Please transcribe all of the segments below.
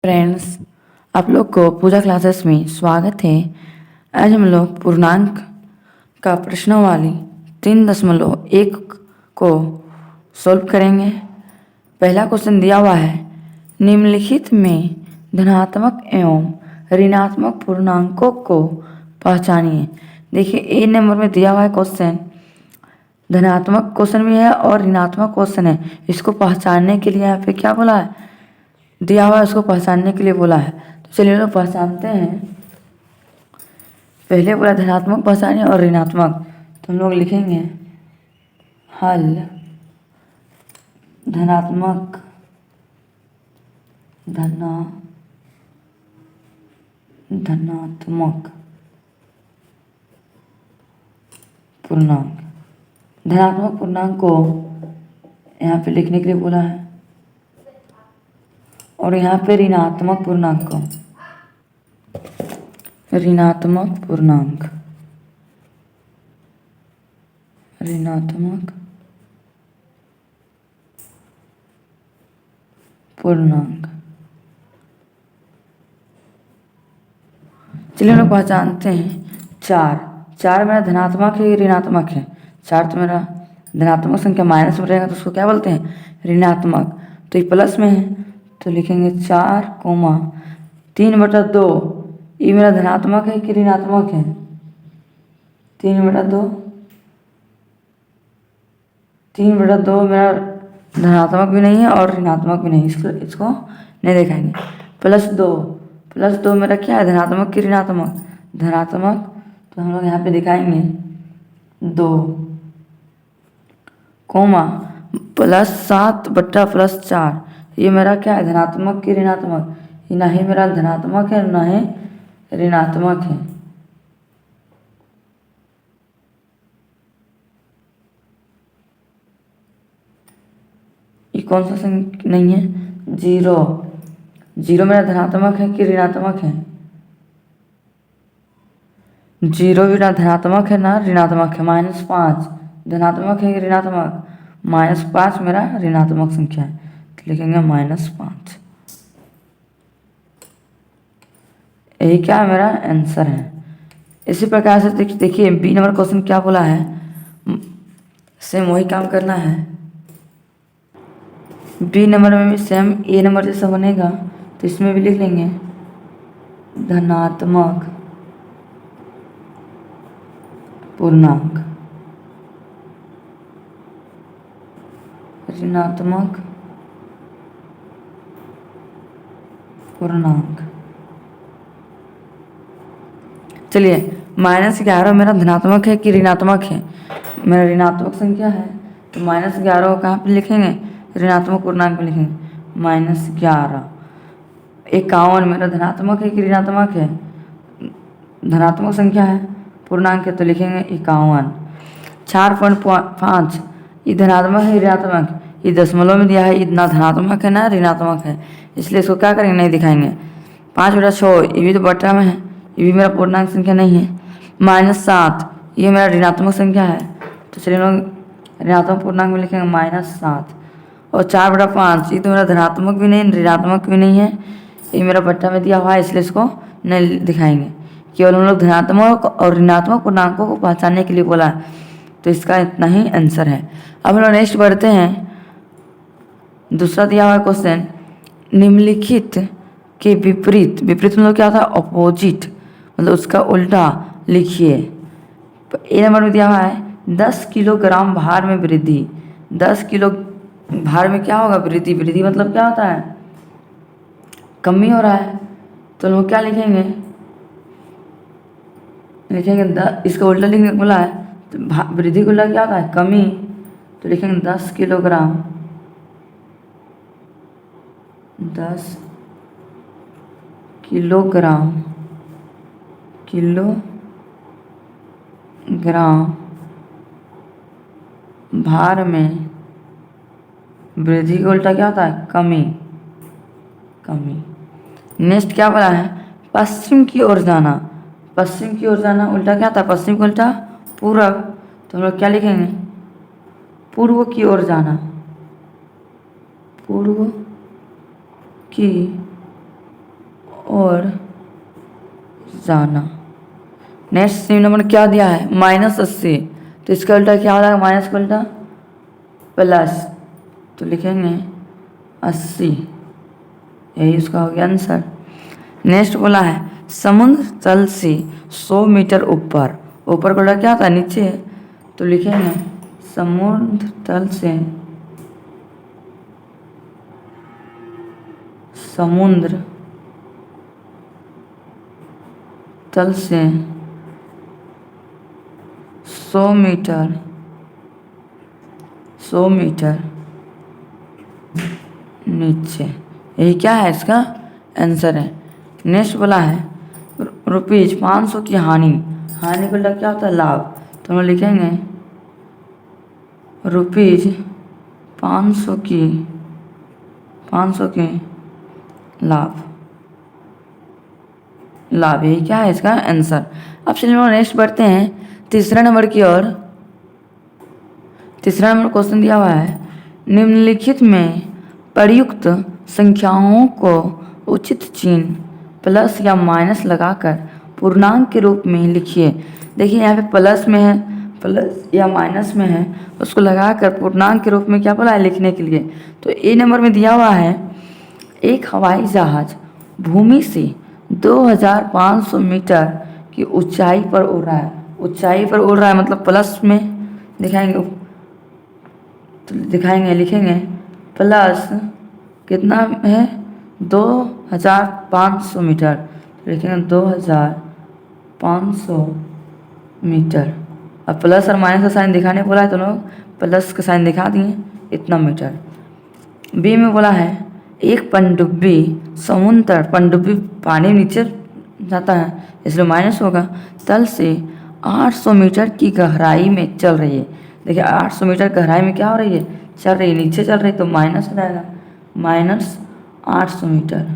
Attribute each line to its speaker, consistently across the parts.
Speaker 1: Friends, आप लोग को पूजा क्लासेस में स्वागत है। आज हम लोग पूर्णांक का प्रश्नावली 3.1 को सॉल्व करेंगे। पहला क्वेश्चन दिया हुआ है, निम्नलिखित में धनात्मक एवं ऋणात्मक पूर्णांकों को पहचानिए। देखिए, ए नंबर में दिया हुआ है क्वेश्चन, धनात्मक क्वेश्चन भी है और ऋणात्मक क्वेश्चन है। इसको पहचानने के लिए यहाँ पे क्या बोला है, दिया हुआ है, उसको पहचानने के लिए बोला है। तो चलिए लोग पहचानते हैं। पहले बोला धनात्मक पहचानिए और ऋणात्मक, तो हम लोग लिखेंगे हल धनात्मक धनात्मक पूर्णांक। धनात्मक पूर्णांक को यहाँ पे लिखने के लिए बोला है और यहाँ पे ऋणात्मक पूर्णांक को, ऋणात्मक पूर्णांक चलिए हम लोग पहचानते हैं। चार मेरा धनात्मक है, ऋणात्मक है। 4 तो मेरा धनात्मक संख्या माइनस में रहेगा तो उसको क्या बोलते हैं, ऋणात्मक। तो ये प्लस में है तो लिखेंगे 4, 3/2। ये मेरा धनात्मक है कि ऋणात्मक है, 3/2। 3/2 मेरा धनात्मक भी नहीं है और ऋणात्मक भी नहीं, इसको नहीं दिखाएंगे। +2 मेरा क्या है, धनात्मक कि ऋणात्मक, धनात्मक। तो हम लोग यहाँ पे दिखाएंगे 2, +7/+4। ये मेरा क्या है, धनात्मक कि ऋणात्मक, ये ना ही मेरा धनात्मक है ना ही ऋणात्मक है। ये कौन सा संख्या नहीं है, 0 मेरा धनात्मक है कि ऋणात्मक है, 0 भी ना धनात्मक है ना ऋणात्मक है। -5 धनात्मक है कि ऋणात्मक, -5 मेरा ऋणात्मक संख्या है तो लिखेंगे -5। यही क्या मेरा आंसर है। इसी प्रकार से देखिए बी नंबर क्वेश्चन क्या बोला है, सेम वही काम करना है। बी नंबर में भी सेम ए नंबर जैसा बनेगा तो इसमें भी लिख लेंगे धनात्मक पूर्णांक, ऋणात्मक पूर्णांक। चलिए -11 मेरा धनात्मक है कि ऋणात्मक है, मेरा ऋणात्मक संख्या है तो -11 को कहाँ पे लिखेंगे, ऋणात्मक पूर्णांक में लिखेंगे -11। 51 मेरा धनात्मक है कि ऋणात्मक है, धनात्मक संख्या है, पूर्णांक है तो लिखेंगे 51। 4.5 ये धनात्मक है ऋणात्मक, ये दशमलव में दिया है, इतना धनात्मक है ना ऋणात्मक है, इसलिए इसको क्या करेंगे, नहीं दिखाएंगे। 5/6 ये भी तो बटा में है, ये भी मेरा पूर्णांक संख्या नहीं है। -7 ये मेरा ऋणात्मक संख्या है तो चलिए लोग ऋणात्मक पूर्णांक में लिखेंगे -7। और 4/5 ये तो मेरा धनात्मक भी नहीं ऋणात्मक भी नहीं है, ये मेरा बट्टा में दिया हुआ है इसलिए इसको नहीं दिखाएंगे। केवल हम लोग धनात्मक और ऋणात्मक पूर्णांकों को पहचानने के लिए बोला है, तो इसका इतना ही आंसर है। अब हम लोग नेक्स्ट बढ़ते हैं। दूसरा दिया हुआ क्वेश्चन, निम्नलिखित के विपरीत मतलब क्या होता है, अपोजिट, मतलब उसका उल्टा लिखिए। ए नंबर में दिया हुआ है 10 किलोग्राम भार में वृद्धि। 10 किलो भार में क्या होगा, वृद्धि मतलब क्या होता है, कमी हो रहा है। तो लोग क्या लिखेंगे, इसका उल्टा लिखने को बोला है तो वृद्धि को उल्टा क्या होता है, कमी। तो लिखेंगे 10 किलोग्राम, 10 किलोग्राम भार में वृद्धि का उल्टा क्या होता है, कमी। नेक्स्ट क्या बोला है, पश्चिम की ओर जाना उल्टा क्या होता है, पश्चिम का उल्टा पूरब। तो हम लोग क्या लिखेंगे, पूर्व की ओर जाना, पूर्व की और जाना। नेक्स्ट सी नंबर क्या दिया है, -80, तो इसका उल्टा क्या हो जाएगा, माइनस का उल्टा प्लस, तो लिखेंगे 80, यही उसका हो गया आंसर। नेक्स्ट बोला है समुद्र तल से 100 मीटर ऊपर, ऊपर का उल्टा क्या होता है, नीचे, तो लिखेंगे समुद्र तल से, समुद्र तल से 100 मीटर, 100 मीटर नीचे, यही क्या है इसका आंसर है। नेक्स्ट बोला है ₹500 की हानि, हानि को क्या होता है, लाभ, तो हम लिखेंगे ₹500 की, 500 के लाभ, लाभ, यही क्या है इसका आंसर। अब चलिए नेक्स्ट बढ़ते हैं तीसरा नंबर की ओर। तीसरा नंबर क्वेश्चन दिया हुआ है निम्नलिखित में प्रयुक्त संख्याओं को उचित चिन्ह प्लस या माइनस लगाकर पूर्णांक के रूप में लिखिए। देखिए यहाँ पे प्लस में है, प्लस या माइनस में है, उसको लगाकर पूर्णांक के रूप में क्या बोला है लिखने के लिए। तो ए नंबर में दिया हुआ है एक हवाई जहाज भूमि से 2500 मीटर की ऊंचाई पर उड़ रहा है, ऊंचाई पर उड़ रहा है मतलब प्लस में दिखाएंगे, तो दिखाएंगे लिखेंगे प्लस कितना है 2500 मीटर, तो लिखेंगे 2500 मीटर। अब प्लस और माइनस का साइन दिखाने बोला है तो लोग प्लस का साइन दिखा दिए, इतना मीटर। बी में बोला है एक पनडुब्बी समुद्र, पनडुब्बी पानी नीचे जाता है इसलिए माइनस होगा, तल से 800 मीटर की गहराई में चल रही है। देखिए 800 मीटर गहराई में क्या हो रही है, चल रही है, नीचे चल रही है, तो माइनस हो जाएगा, -800 मीटर।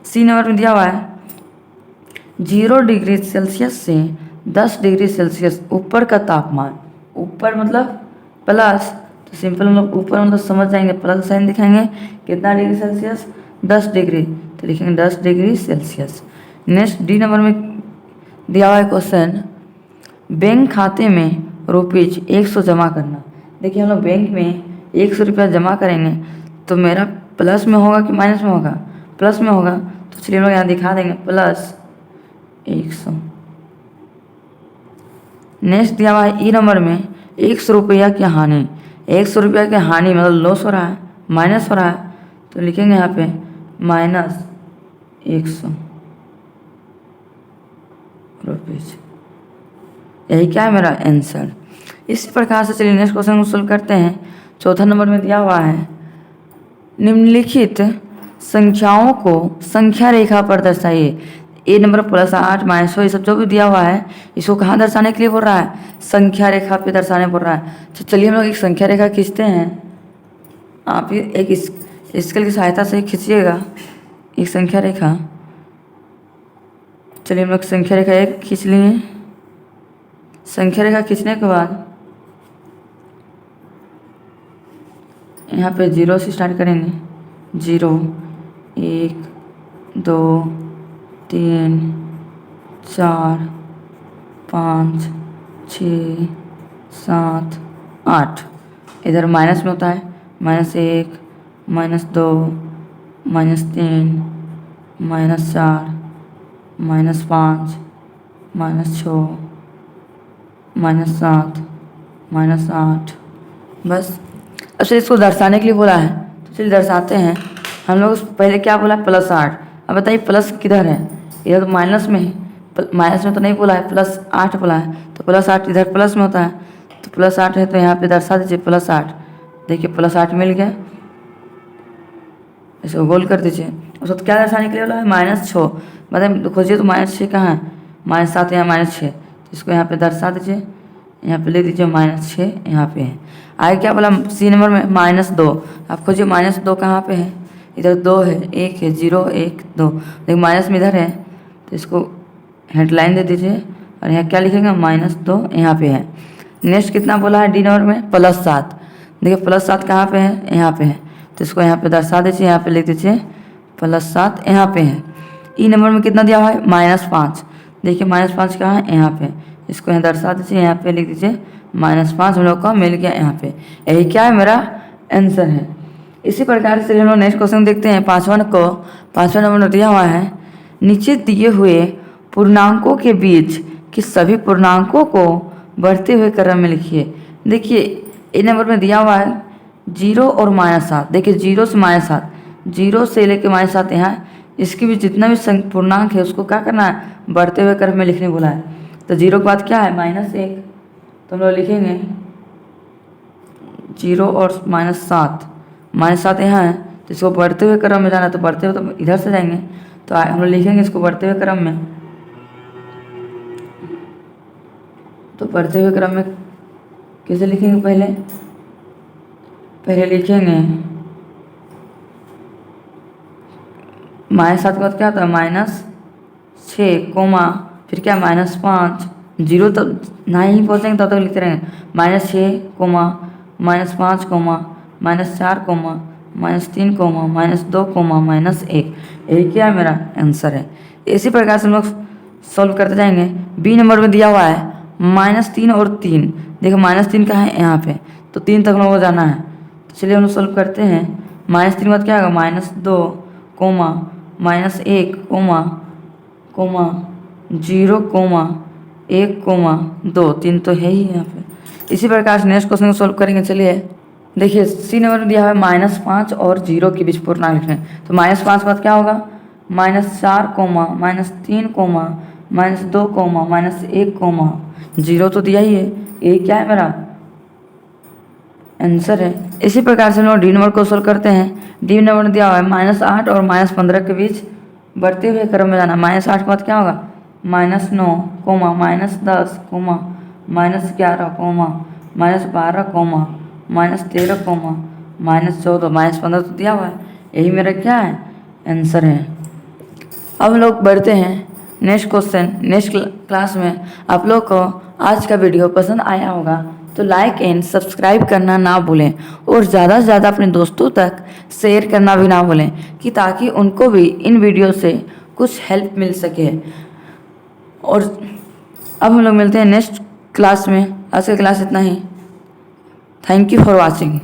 Speaker 1: सी नंबर में दिया हुआ है 0 डिग्री सेल्सियस से 10 डिग्री सेल्सियस ऊपर का तापमान, ऊपर मतलब प्लस, तो सिंपल मतलब ऊपर मतलब समझ जाएंगे, प्लस साइन दिखाएंगे, कितना डिग्री सेल्सियस, 10 डिग्री, तो लिखेंगे 10 degree Celsius. Next D number में दिया हुआ है क्वेश्चन बैंक खाते में ₹100 जमा करना। देखिए हम लोग बैंक में 100 रुपया जमा करेंगे तो मेरा प्लस में होगा कि माइनस में होगा, प्लस में होगा, तो चलिए हम लोग यहाँ दिखा देंगे +100। नेक्स्ट दिया हुआ है ई नंबर में 100 रुपया की हानि, 100 रुपया की हानि मतलब लॉस हो रहा है, माइनस हो रहा है, तो लिखेंगे यहाँ पे -100 रुपीज, यही क्या है मेरा आंसर। इसी प्रकार से चलिए नेक्स्ट क्वेश्चन को सोल्व करते हैं। चौथा नंबर में दिया हुआ है निम्नलिखित संख्याओं को संख्या रेखा पर दर्शाइए। ए नंबर +8 -100 ये सब जो भी दिया हुआ है इसको कहाँ दर्शाने के लिए बोल रहा है, संख्या रेखा पे दर्शाने बोल रहा है। तो चलिए हम लोग एक संख्या रेखा खींचते हैं, आप ये एक स्केल की सहायता से खींचिएगा एक संख्या रेखा। चलिए हम लोग संख्या रेखा एक खींच लिए। संख्या रेखा खींचने के बाद यहाँ पे 0 से स्टार्ट करेंगे, 0 1 2 3 4 5 6 7 8, इधर माइनस में होता है -1 -2 -3 -4 -5 -6 -7 -8, बस। अब चलिए इसको दर्शाने के लिए बोला है तो चलिए दर्शाते हैं। हम लोग पहले क्या बोला +8, अब बताइए प्लस किधर है, इधर तो माइनस में है, माइनस में तो नहीं बोला है, +8 बोला है, तो +8 इधर प्लस में होता है, तो +8 है तो यहाँ पे दर्शा दीजिए +8। देखिए +8 मिल गया, इसको गोल कर दीजिए। उसको तो क्या दर्शाने के लिए बोला है -6, मतलब खोजिए तो -6 कहाँ है, -7 यहाँ -6, तो इसको यहाँ पे दर्शा दीजिए, यहाँ पे ले दीजिए -6 यहाँ पे है। आगे क्या बोला सी नंबर में -2, आप खोजिए -2 कहाँ पे है, इधर 2 है, 1 है, 0 1 2, देखिए माइनस में इधर है तो इसको हेडलाइन दे दीजिए और यहाँ क्या लिखेंगे -2 यहाँ पे है। नेक्स्ट कितना बोला है डी नंबर में +7, देखिए +7 कहाँ पे है, यहाँ पे है, तो इसको यहाँ पे दर्शा दीजिए, यहाँ पे लिख दीजिए +7 यहाँ पे है। ई नंबर में कितना दिया हुआ है -5, देखिए -5 कहाँ है यहाँ पे, इसको यहाँ दर्शा दीजिए, यहाँ पे लिख दीजिए -5 हम लोग का मिल गया यहाँ पे, यही क्या है मेरा आंसर है। इसी प्रकार से हम लोग नेक्स्ट क्वेश्चन देखते हैं। 5वां नंबर में दिया हुआ है नीचे दिए हुए पूर्णांकों के बीच कि सभी पूर्णांकों को बढ़ते हुए क्रम में लिखिए। देखिए ए नंबर में दिया हुआ है 0 और -7, देखिए 0 से -7, 0 से लेकर -7 यहाँ इसके भी जितना भी पूर्णांक है उसको क्या करना है, बढ़ते हुए क्रम में लिखने बोला है। तो 0 के बाद क्या है -1, तो हम लोग लिखेंगे 0 और -7 यहाँ है, तो इसको बढ़ते हुए क्रम में जाना है, तो बढ़ते हुए तो इधर से जाएंगे, तो हम लोग लिखेंगे इसको बढ़ते हुए क्रम में। तो बढ़ते हुए क्रम में कैसे लिखेंगे, पहले लिखेंगे -7 के बाद क्या होता है -6 कोमा फिर क्या -5, 0 तब नहीं पहुँचेंगे तब तक लिखते रहेंगे -6 comma -5 comma -4 comma -3 comma -2 comma -1, यही क्या मेरा आंसर है। इसी प्रकार से हम लोग सॉल्व करते जाएंगे। बी नंबर में दिया हुआ है -3 और 3, देखो -3 कहाँ है यहाँ पे, तो 3 तक हम लोग को जाना है, तो चलिए हम लोग सॉल्व करते हैं। -3 के बाद क्या होगा -2 कोमा -1 कोमा 0 कोमा 1 कोमा 2, 3 तो है ही यहाँ पे। इसी प्रकार से नेक्स्ट क्वेश्चन को सॉल्व करेंगे। चलिए देखिए सी नंबर में दिया हुआ है -5 और 0 के बीच पूर्णांक लिखना है, तो -5 के बाद क्या होगा -4 कोमा -3 कोमा -2 कोमा -1 कोमा 0 तो दिया ही है, ये क्या है मेरा आंसर है। इसी प्रकार से हम लोग डी नंबर को सॉल्व करते हैं। डी नंबर में दिया हुआ है -8 और -15 के बीच बढ़ते हुए क्रम में जाना। -8 के बाद क्या होगा -9 comma -10 comma -11 comma -12 comma -13 comma -14 -15 तो दिया हुआ है, यही मेरा क्या है आंसर है। अब हम लोग बढ़ते हैं नेक्स्ट क्वेश्चन। नेक्स्ट क्लास में आप लोग को आज का वीडियो पसंद आया होगा तो लाइक एंड सब्सक्राइब करना ना भूलें और ज़्यादा से ज़्यादा अपने दोस्तों तक शेयर करना भी ना भूलें, कि ताकि उनको भी इन वीडियो से कुछ हेल्प मिल सके। और अब हम लोग मिलते हैं नेक्स्ट क्लास में। आज का क्लास इतना ही। Thank you for watching.